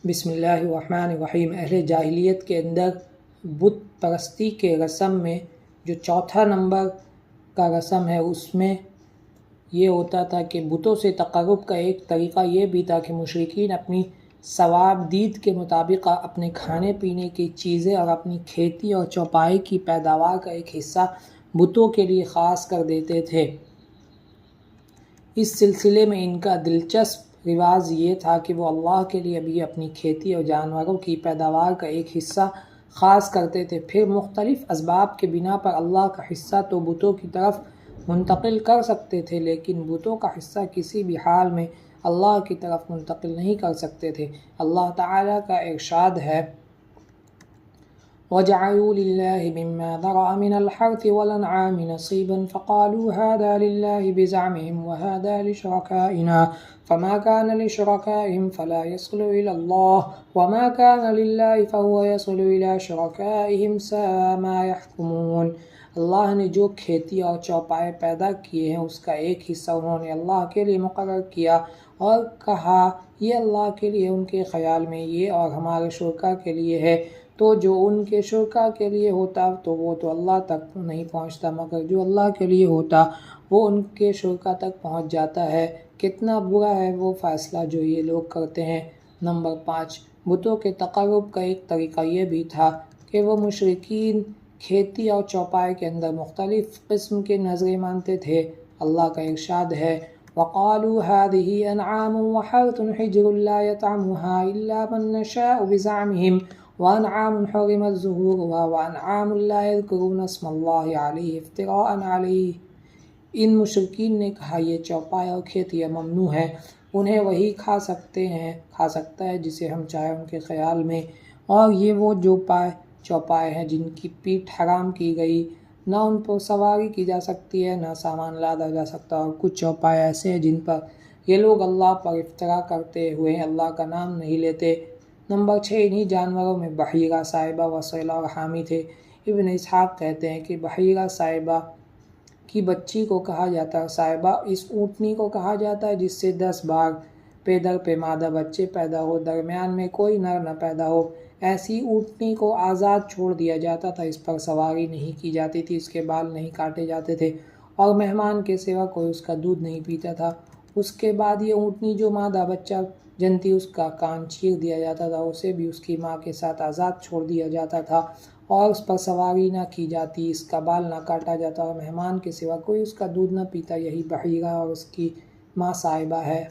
بسم اللہ الرحمن الرحیم۔ اہل جاہلیت کے اندر بت پرستی کے رسم میں جو چوتھا نمبر کا رسم ہے، اس میں یہ ہوتا تھا کہ بتوں سے تقرب کا ایک طریقہ یہ بھی تھا کہ مشرکین اپنی ثواب دید کے مطابق اپنے کھانے پینے کی چیزیں اور اپنی کھیتی اور چوپائی کی پیداوار کا ایک حصہ بتوں کے لیے خاص کر دیتے تھے۔ اس سلسلے میں ان کا دلچسپ رواج یہ تھا کہ وہ اللہ کے لیے بھی اپنی کھیتی اور جانوروں کی پیداوار کا ایک حصہ خاص کرتے تھے، پھر مختلف اسباب کے بنا پر اللہ کا حصہ تو بتوں کی طرف منتقل کر سکتے تھے، لیکن بتوں کا حصہ کسی بھی حال میں اللہ کی طرف منتقل نہیں کر سکتے تھے۔ اللہ تعالیٰ کا ارشاد ہے، وَجَعَلُوا لِلَّهِ مِمَّا ذَرَأَ مِنَ الْحَرْثِ وَالْأَنْعَامِ نَصِيبًا فَقَالُوا هَذَا لِلَّهِ بِزَعْمِهِمْ وَهَذَا لِشُرَكَائِنَا فَمَا كَانَ لِشُرَكَائِهِمْ فَلَا يَصِلُ إِلَى اللَّهِ وَمَا كَانَ لِلَّهِ فَهُوَ يَصِلُ إِلَى شُرَكَائِهِمْ سَاءَ مَا يَحْكُمُونَ۔ اللہ نے جو کھیتی اور چوپائے پیدا کیے ہیں، اس کا ایک حصہ انہوں نے اللہ کے لیے مقرر کیا اور کہا یہ اللہ کے لیے ان کے خیال میں یہ اور ہمارے شرکا کے لیے ہے، تو جو ان کے شرکا کے لیے ہوتا تو وہ تو اللہ تک نہیں پہنچتا، مگر جو اللہ کے لیے ہوتا وہ ان کے شرکا تک پہنچ جاتا ہے۔ کتنا برا ہے وہ فیصلہ جو یہ لوگ کرتے ہیں۔ نمبر 5، بتوں کے تقرب کا ایک طریقہ یہ بھی تھا کہ وہ مشرکین کھیتی اور چوپائے کے اندر مختلف قسم کے نظریں مانتے تھے۔ اللہ کا ارشاد ہے، وَقَالُوا هَٰذِهِ أَنْعَامٌ وَحَرْثٌ حِجْرٌ لَا يَطْعَمُهَا إِلَّا مَن نَّشَاءُ بِزَعْمِهِمْ وَأَنْعَامٌ حُرِّمَتْ ظُهُورُهَا وَأَنْعَامٌ لَا يَذْكُرُونَ اسْمَ اللَّهِ عَلَيْهِ افْتِرَاءً عَلَيْهِ۔ ان مشرکین نے کہا یہ چوپائے اور کھیتی ممنوع ہے، انہیں وہی کھا سکتا ہے جسے ہم چاہیں ان کے خیال میں، اور یہ وہ جو چوپائے ہیں جن کی پیٹھ حرام کی گئی، نہ ان پر سواری کی جا سکتی ہے نہ سامان لادا جا سکتا، اور کچھ چوپائے ایسے ہیں جن پر یہ لوگ اللہ پر افترا کرتے ہوئے اللہ کا نام نہیں لیتے۔ نمبر 6، انہی جانوروں میں بحیرہ، سائبہ، وسیلہ اور حامی تھے۔ ابن اسحاق کہتے ہیں کہ بحیرہ سائبہ کی بچی کو کہا جاتا ہے، سائبہ اس اونٹنی کو کہا جاتا ہے جس سے 10 بار پے در پہ مادہ بچے پیدا ہو، درمیان میں کوئی نر نہ پیدا ہو، ایسی اونٹنی کو آزاد چھوڑ دیا جاتا تھا، اس پر سواری نہیں کی جاتی تھی، اس کے بال نہیں کاٹے جاتے تھے، اور مہمان کے سوا کوئی اس کا دودھ نہیں پیتا تھا۔ اس کے بعد یہ اونٹنی جو مادہ بچہ جنتی اس کا کان چیر دیا جاتا تھا، اسے بھی اس کی ماں کے ساتھ آزاد چھوڑ دیا جاتا تھا، اور اس پر سواری نہ کی جاتی، اس کا بال نہ کاٹا جاتا، اور مہمان کے سوا کوئی اس کا دودھ نہ پیتا۔ یہی بحیرہ اور اس کی ماں سائبہ ہے۔